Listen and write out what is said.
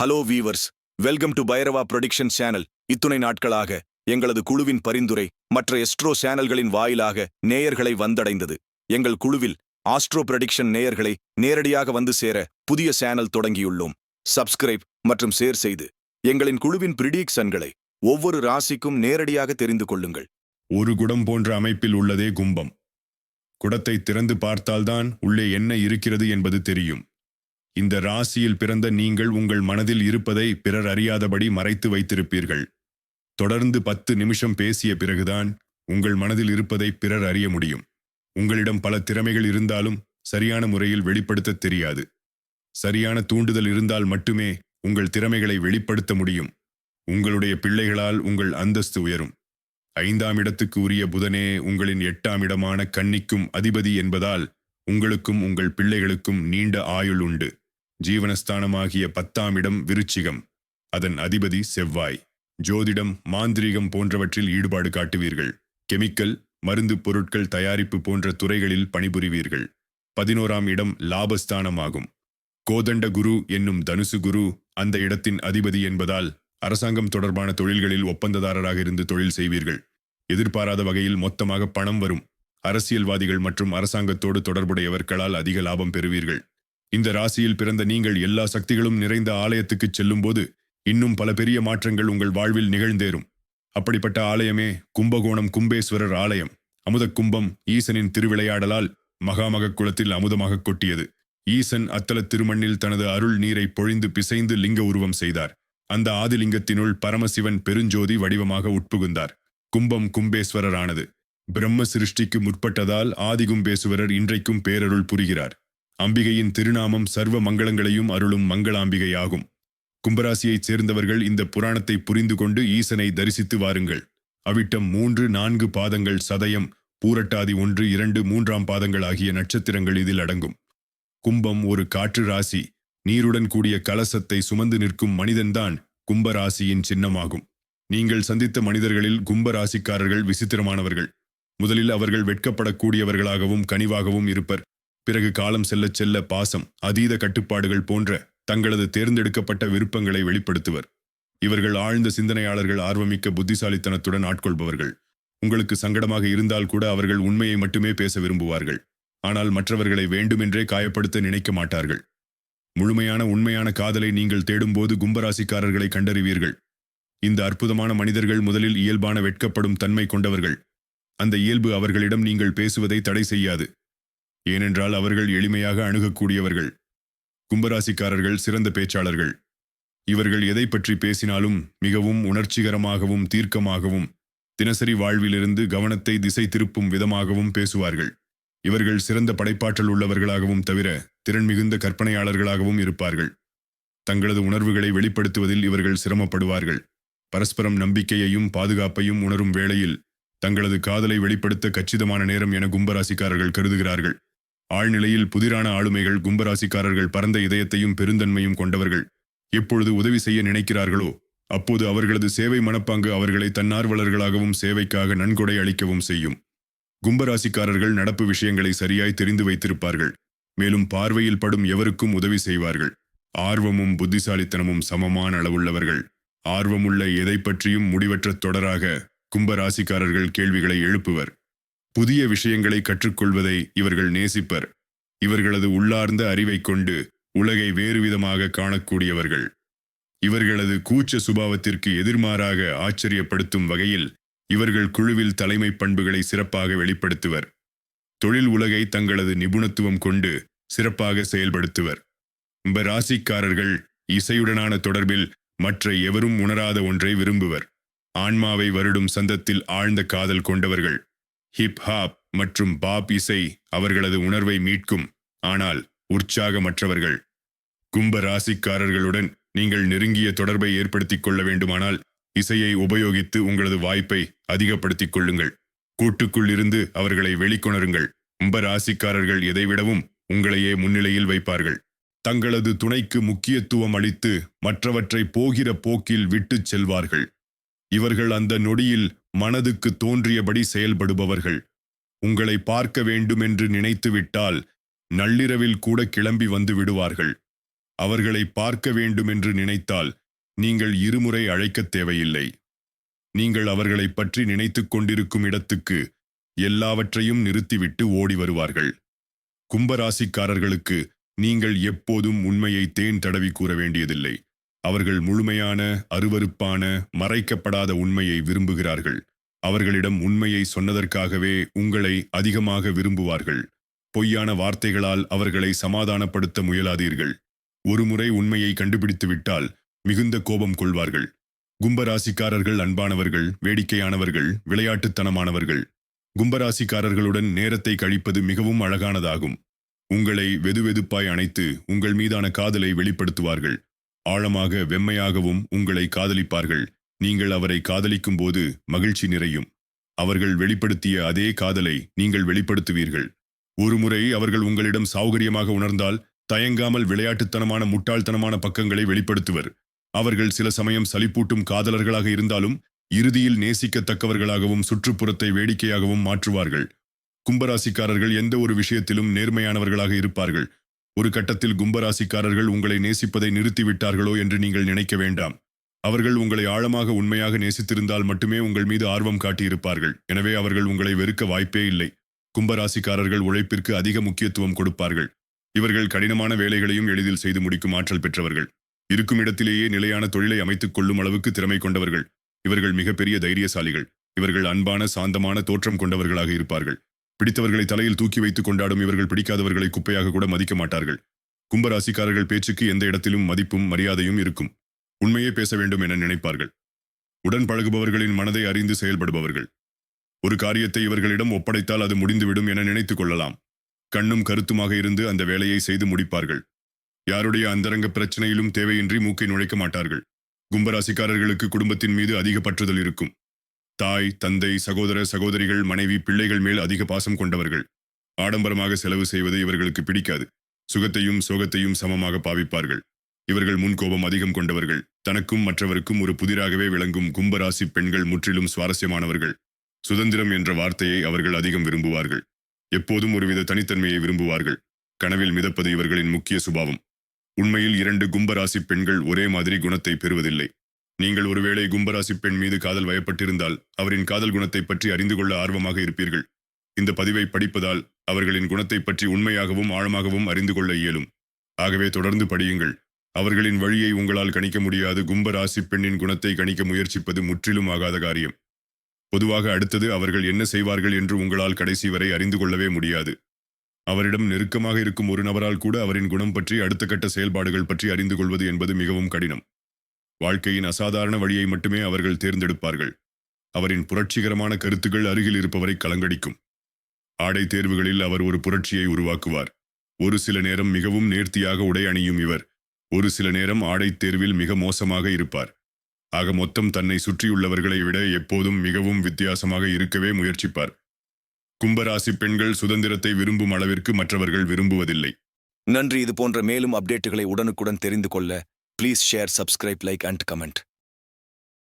Hello viewers, welcome to Bhairava production channel. இத்துணை நாட்களாக எங்களது குழுவின் பரிந்துரை மற்ற எஸ்ட்ரோ சேனல்களின் வாயிலாக நேயர்களை வந்தடைந்தது. எங்கள் குழுவில் ஆஸ்ட்ரோ ப்ரொடிக்ஷன் நேயர்களை நேரடியாக வந்து சேர புதிய சேனல் தொடங்கியுள்ளோம். சப்ஸ்கிரைப் மற்றும் ஷேர் செய்து எங்களின் குழுவின் பிரிடிக்ஷன்களை ஒவ்வொரு ராசிக்கும் நேரடியாக தெரிந்து கொள்ளுங்கள். ஒரு குடம் போன்ற அமைப்பில் உள்ளதே கும்பம். குடத்தை திறந்து பார்த்தால்தான் உள்ளே என்ன இருக்கிறது என்பது தெரியும். இந்த ராசியில் பிறந்த நீங்கள் உங்கள் மனதில் இருப்பதை பிறர் அறியாதபடி மறைத்து வைத்திருப்பீர்கள். தொடர்ந்து 10 நிமிஷம் பேசிய பிறகுதான் உங்கள் மனதில் இருப்பதை பிறர் அறிய முடியும். உங்களிடம் பல திறமைகள் இருந்தாலும் சரியான முறையில் வெளிப்படுத்த தெரியாது. சரியான தூண்டுதல் இருந்தால் மட்டுமே உங்கள் திறமைகளை வெளிப்படுத்த முடியும். உங்களுடைய பிள்ளைகளால் உங்கள் அந்தஸ்து உயரும். 5ஆம் இடத்துக்கு உரிய புதனே உங்களின் 8ஆம் இடமான கன்னிக்கும் அதிபதி என்பதால் உங்களுக்கும் உங்கள் பிள்ளைகளுக்கும் நீண்ட ஆயுள் உண்டு. ஜீவனஸ்தானமாகிய 10ஆம் இடம் விருச்சிகம், அதன் அதிபதி செவ்வாய். ஜோதிடம், மாந்திரீகம் போன்றவற்றில் ஈடுபாடு காட்டுவீர்கள். கெமிக்கல், மருந்து பொருட்கள் தயாரிப்பு போன்ற துறைகளில் பணிபுரிவீர்கள். 11ஆம் இடம் லாபஸ்தானமாகும். கோதண்ட குரு என்னும் தனுசு குரு அந்த இடத்தின் அதிபதி என்பதால் அரசாங்கம் தொடர்பான தொழில்களில் ஒப்பந்ததாரராக இருந்து தொழில் செய்வீர்கள். எதிர்பாராத வகையில் மொத்தமாக பணம் வரும். அரசியல்வாதிகள் மற்றும் அரசாங்கத்தோடு தொடர்புடையவர்களால் அதிக லாபம் பெறுவீர்கள். இந்த ராசியில் பிறந்த நீங்கள் எல்லா சக்திகளும் நிறைந்த ஆலயத்துக்கு செல்லும்போது இன்னும் பல பெரிய மாற்றங்கள் உங்கள் வாழ்வில் நிகழ்ந்தேறும். அப்படிப்பட்ட ஆலயமே கும்பகோணம் கும்பேஸ்வரர் ஆலயம். அமுத கும்பம் ஈசனின் திருவிளையாடலால் மகாமக குளத்தில் அமுதமாக கொட்டியது. ஈசன் அத்தல திருமண்ணில் தனது அருள் நீரை பொழிந்து பிசைந்து லிங்க உருவம் செய்தார். அந்த ஆதிலிங்கத்தினுள் பரமசிவன் பெருஞ்சோதி வடிவமாக உட்புகுந்தார். கும்பம் கும்பேஸ்வரர் ஆனது. பிரம்ம சிருஷ்டிக்கு முற்பட்டதால் ஆதிகும்பேஸ்வரர் இன்றைக்கும் பேரருள் புரிகிறார். அம்பிகையின் திருநாமம் சர்வ மங்களங்களையும் அருளும் மங்களாம்பிகையாகும். கும்பராசியைச் சேர்ந்தவர்கள் இந்த புராணத்தை புரிந்து கொண்டு ஈசனை தரிசித்து வாருங்கள். அவிட்டம் 3, 4 பாதங்கள், சதயம், பூரட்டாதி 1, 2, 3ஆம் பாதங்கள் ஆகிய நட்சத்திரங்கள் இதில் அடங்கும். கும்பம் ஒரு காற்று ராசி. நீருடன் கூடிய கலசத்தை சுமந்து நிற்கும் மனிதன்தான் கும்பராசியின் சின்னமாகும். நீங்கள் சந்தித்த மனிதர்களில் கும்பராசிக்காரர்கள் விசித்திரமானவர்கள். முதலில் அவர்கள் வெட்கப்படக்கூடியவர்களாகவும் கனிவாகவும் இருப்பர். பிறகு காலம் செல்லச் செல்ல பாசம், அதீத கட்டுப்பாடுகள் போன்ற தங்களது தேர்ந்தெடுக்கப்பட்ட விருப்பங்களை வெளிப்படுத்துவர். இவர்கள் ஆழ்ந்த சிந்தனையாளர்கள், ஆர்வமிக்க புத்திசாலித்தனத்துடன் ஆட்கொள்பவர்கள். உங்களுக்கு சங்கடமாக இருந்தால் கூட அவர்கள் உண்மையை மட்டுமே பேச விரும்புவார்கள். ஆனால் மற்றவர்களை வேண்டுமென்றே காயப்படுத்த நினைக்க மாட்டார்கள். முழுமையான உண்மையான காதலை நீங்கள் தேடும்போது கும்பராசிக்காரர்களை கண்டறிவீர்கள். இந்த அற்புதமான மனிதர்கள் முதலில் இயல்பான வெட்கப்படும் தன்மை கொண்டவர்கள். அந்த இயல்பு அவர்களிடம் நீங்கள் பேசுவதை தடை செய்யாது. ஏனென்றால் அவர்கள் எளிமையாக அணுகக்கூடியவர்கள். கும்பராசிக்காரர்கள் சிறந்த பேச்சாளர்கள். இவர்கள் எதை பற்றி பேசினாலும் மிகவும் உணர்ச்சிகரமாகவும் தீர்க்கமாகவும் தினசரி வாழ்விலிருந்து கவனத்தை திசை திருப்பும் விதமாகவும் பேசுவார்கள். இவர்கள் சிறந்த படைப்பாற்றல் உள்ளவர்களாகவும் தவிர திறன் மிகுந்த கற்பனையாளர்களாகவும் இருப்பார்கள். தங்களது உணர்வுகளை வெளிப்படுத்துவதில் இவர்கள் சிரமப்படுவார்கள். பரஸ்பரம் நம்பிக்கையையும் பாதுகாப்பையும் உணரும் வேளையில் தங்களது காதலை வெளிப்படுத்த கச்சிதமான நேரம் என கும்பராசிக்காரர்கள் கருதுகிறார்கள். ஆழ்நிலையில் புதிரான ஆளுமைகள். கும்பராசிக்காரர்கள் பரந்த இதயத்தையும் பெருந்தன்மையும் கொண்டவர்கள். எப்பொழுது உதவி செய்ய நினைக்கிறார்களோ அப்போது அவர்களது சேவை மனப்பாங்கு அவர்களை தன்னார்வலர்களாகவும் சேவைக்காக நன்கொடை அளிக்கவும் செய்யும். கும்பராசிக்காரர்கள் நடப்பு விஷயங்களை சரியாய் தெரிந்து வைத்திருப்பார்கள். மேலும் பார்வையில் படும் எவருக்கும் உதவி செய்வார்கள். ஆர்வமும் புத்திசாலித்தனமும் சமமான அளவுள்ளவர்கள். ஆர்வமுள்ள எதை பற்றியும் முடிவற்ற தொடராக கும்பராசிக்காரர்கள் கேள்விகளை எழுப்புவர். புதிய விஷயங்களை கற்றுக்கொள்வதை இவர்கள் நேசிப்பர். இவர்களது உள்ளார்ந்த அறிவை கொண்டு உலகை வேறுவிதமாக காணக்கூடியவர்கள். இவர்களது கூச்ச சுபாவத்திற்கு எதிர்மாறாக ஆச்சரியப்படுத்தும் வகையில் இவர்கள் குழுவில் தலைமை பண்புகளை சிறப்பாக வெளிப்படுத்துவர். தொழில் உலகை தங்களது நிபுணத்துவம் கொண்டு சிறப்பாக செயல்படுத்துவர். கும்பராசிக்காரர்கள் இசையுடனான தொடர்பில் மற்ற எவரும் உணராத ஒன்றை விரும்புவர். ஆன்மாவை வருடும் சந்தத்தில் ஆழ்ந்த காதல் கொண்டவர்கள். ஹிப் ஹாப் மற்றும் பாப் இசை அவர்களது உணர்வை மீட்கும். ஆனால் உற்சாகமற்றவர்கள். கும்பராசிக்காரர்களுடன் நீங்கள் நெருங்கிய தொடர்பை ஏற்படுத்திக் கொள்ள வேண்டுமானால் இசையை உபயோகித்து உங்களது வாய்ப்பை அதிகப்படுத்திக் கொள்ளுங்கள். கூட்டுக்குள் இருந்து அவர்களை வெளிக்கொணருங்கள். கும்பராசிக்காரர்கள் எதைவிடவும் உங்களையே முன்னிலையில் வைப்பார்கள். தங்களது துணைக்கு முக்கியத்துவம் அளித்து மற்றவற்றை போகிற போக்கில் விட்டுச் செல்வார்கள். இவர்கள் அந்த நொடியில் மனதுக்கு தோன்றியபடி செயல்படுபவர்கள். உங்களை பார்க்க வேண்டுமென்று நினைத்துவிட்டால் நள்ளிரவில் கூட கிளம்பி வந்து விடுவார்கள். அவர்களை பார்க்க வேண்டுமென்று நினைத்தால் நீங்கள் இருமுறை அழைக்கத் தேவையில்லை. நீங்கள் அவர்களைப் பற்றி நினைத்துக் கொண்டிருக்கும் இடத்துக்கு எல்லாவற்றையும் நிறுத்திவிட்டு ஓடி வருவார்கள். கும்பராசிக்காரர்களுக்கு நீங்கள் எப்போதும் உண்மையை தேன் தடவி கூற வேண்டியதில்லை. அவர்கள் முழுமையான, அருவருப்பான, மறைக்கப்படாத உண்மையை விரும்புகிறார்கள். அவர்களிடம் உண்மையை சொன்னதற்காகவே உங்களை அதிகமாக விரும்புவார்கள். பொய்யான வார்த்தைகளால் அவர்களை சமாதானப்படுத்த முயலாதீர்கள். ஒருமுறை உண்மையை கண்டுபிடித்துவிட்டால் மிகுந்த கோபம் கொள்வார்கள். கும்பராசிக்காரர்கள் அன்பானவர்கள், வேடிக்கையானவர்கள், விளையாட்டுத்தனமானவர்கள். கும்பராசிக்காரர்களுடன் நேரத்தை கழிப்பது மிகவும் அழகானதாகும். உங்களை வெதுவெதுப்பாய் அணைத்து உங்கள் மீதான காதலை வெளிப்படுத்துவார்கள். ஆழமாக, வெம்மையாகவும் உங்களை காதலிப்பார்கள். நீங்கள் அவரை காதலிக்கும் போது மகிழ்ச்சி நிறையும். அவர்கள் வெளிப்படுத்திய அதே காதலை நீங்கள் வெளிப்படுத்துவீர்கள். ஒருமுறை அவர்கள் உங்களிடம் சௌகரியமாக உணர்ந்தால் தயங்காமல் விளையாட்டுத்தனமான, முட்டாள்தனமான பக்கங்களை வெளிப்படுத்துவர். அவர்கள் சில சமயம் சலிப்பூட்டும் காதலர்களாக இருந்தாலும் இறுதியில் நேசிக்கத்தக்கவர்களாகவும் சுற்றுப்புறத்தை வேடிக்கையாகவும் மாற்றுவார்கள். கும்பராசிக்காரர்கள் எந்த ஒரு விஷயத்திலும் நேர்மையானவர்களாக இருப்பார்கள். ஒரு கட்டத்தில் கும்பராசிக்காரர்கள் உங்களை நேசிப்பதை நிறுத்திவிட்டார்களோ என்று நீங்கள் நினைக்க வேண்டாம். அவர்கள் உங்களை ஆழமாக, உண்மையாக நேசித்திருந்தால் மட்டுமே உங்கள் மீது ஆர்வம் காட்டியிருப்பார்கள். எனவே அவர்கள் உங்களை வெறுக்க வாய்ப்பே இல்லை. கும்பராசிக்காரர்கள் உழைப்பிற்கு அதிக முக்கியத்துவம் கொடுப்பார்கள். இவர்கள் கடினமான வேலைகளையும் எளிதில் செய்து முடிக்கும் ஆற்றல் பெற்றவர்கள். இருக்கும் இடத்திலேயே நிலையான தொழிலை அமைத்துக் கொள்ளும் அளவுக்கு திறமை கொண்டவர்கள். இவர்கள் மிகப்பெரிய தைரியசாலிகள். இவர்கள் அன்பான, சாந்தமான தோற்றம் கொண்டவர்களாக இருப்பார்கள். பிடித்தவர்களை தலையில் தூக்கி வைத்துக் கொண்டாடும் இவர்கள் பிடிக்காதவர்களை குப்பையாக கூட மதிக்க மாட்டார்கள். கும்பராசிக்காரர்கள் பேச்சுக்கு எந்த இடத்திலும் மதிப்பும் மரியாதையும் இருக்கும். உண்மையே பேச வேண்டும் என நினைப்பார்கள். உடன் பழகுபவர்களின் மனதை அறிந்து செயல்படுபவர்கள். ஒரு காரியத்தை இவர்களிடம் ஒப்படைத்தால் அது முடிந்துவிடும் என நினைத்துக் கொள்ளலாம். கண்ணும் கருத்துமாக இருந்து அந்த வேலையை செய்து முடிப்பார்கள். யாருடைய அந்தரங்க பிரச்சனையிலும் தேவையின்றி மூக்கை நுழைக்க மாட்டார்கள். கும்பராசிக்காரர்களுக்கு குடும்பத்தின் மீது அதிக பற்றுதல் இருக்கும். தாய், தந்தை, சகோதர, சகோதரிகள், மனைவி, பிள்ளைகள் மேல் அதிக பாசம் கொண்டவர்கள். ஆடம்பரமாக செலவு செய்வது இவர்களுக்கு பிடிக்காது. சுகத்தையும் சோகத்தையும் சமமாக பாவிப்பார்கள். இவர்கள் முன்கோபம் அதிகம் கொண்டவர்கள். தனக்கும் மற்றவருக்கும் ஒரு புதிராகவே விளங்கும் கும்பராசி பெண்கள் முற்றிலும் சுவாரஸ்யமானவர்கள். சுதந்திரம் என்ற வார்த்தையை அவர்கள் அதிகம் விரும்புவார்கள். எப்போதும் ஒருவித தனித்தன்மையை விரும்புவார்கள். கனவில் மிதப்பது இவர்களின் முக்கிய சுபாவம். உண்மையில் 2 கும்பராசி பெண்கள் ஒரே மாதிரி குணத்தை பெறுவதில்லை. நீங்கள் ஒருவேளை கும்பராசி பெண் மீது காதல் வயப்பட்டிருந்தால் அவரின் காதல் குணத்தை பற்றி அறிந்து கொள்ள ஆர்வமாக இருப்பீர்கள். இந்த பதிவை படிப்பதால் அவர்களின் குணத்தை பற்றி உண்மையாகவும் ஆழமாகவும் அறிந்து கொள்ள இயலும். ஆகவே தொடர்ந்து படியுங்கள். அவர்களின் வழியை உங்களால் கணிக்க முடியாது. கும்பராசி பெண்ணின் குணத்தை கணிக்க முயற்சிப்பது முற்றிலும் ஆகாத காரியம். பொதுவாக அடுத்தது அவர்கள் என்ன செய்வார்கள் என்று உங்களால் கடைசி வரை அறிந்து கொள்ளவே முடியாது. அவரிடம் நெருக்கமாக இருக்கும் ஒரு நபரால் கூட அவரின் குணம் பற்றி, அடுத்த கட்ட செயல்பாடுகள் பற்றி அறிந்து கொள்வது என்பது மிகவும் கடினம். வாழ்க்கையின் அசாதாரண வழியை மட்டுமே அவர்கள் தேர்ந்தெடுப்பார்கள். அவரின் புரட்சிகரமான கருத்துக்கள் அருகில் இருப்பவரை கலங்கடிக்கும். ஆடை தேர்வுகளில் அவர் ஒரு புரட்சியை உருவாக்குவார். ஒரு சில நேரம் மிகவும் நேர்த்தியாக உடை அணியும் இவர் ஒரு சில நேரம் ஆடைத் தேர்வில் மிக மோசமாக இருப்பார். ஆக மொத்தம் தன்னை சுற்றியுள்ளவர்களை விட எப்போதும் மிகவும் வித்தியாசமாக இருக்கவே முயற்சிப்பார். கும்பராசி பெண்கள் சுதந்திரத்தை விரும்பும் அளவிற்கு மற்றவர்கள் விரும்புவதில்லை. நன்றி. இது போன்ற மேலும் அப்டேட்டுகளை உடனுக்குடன் தெரிந்து கொள்ள please share, subscribe, like and comment.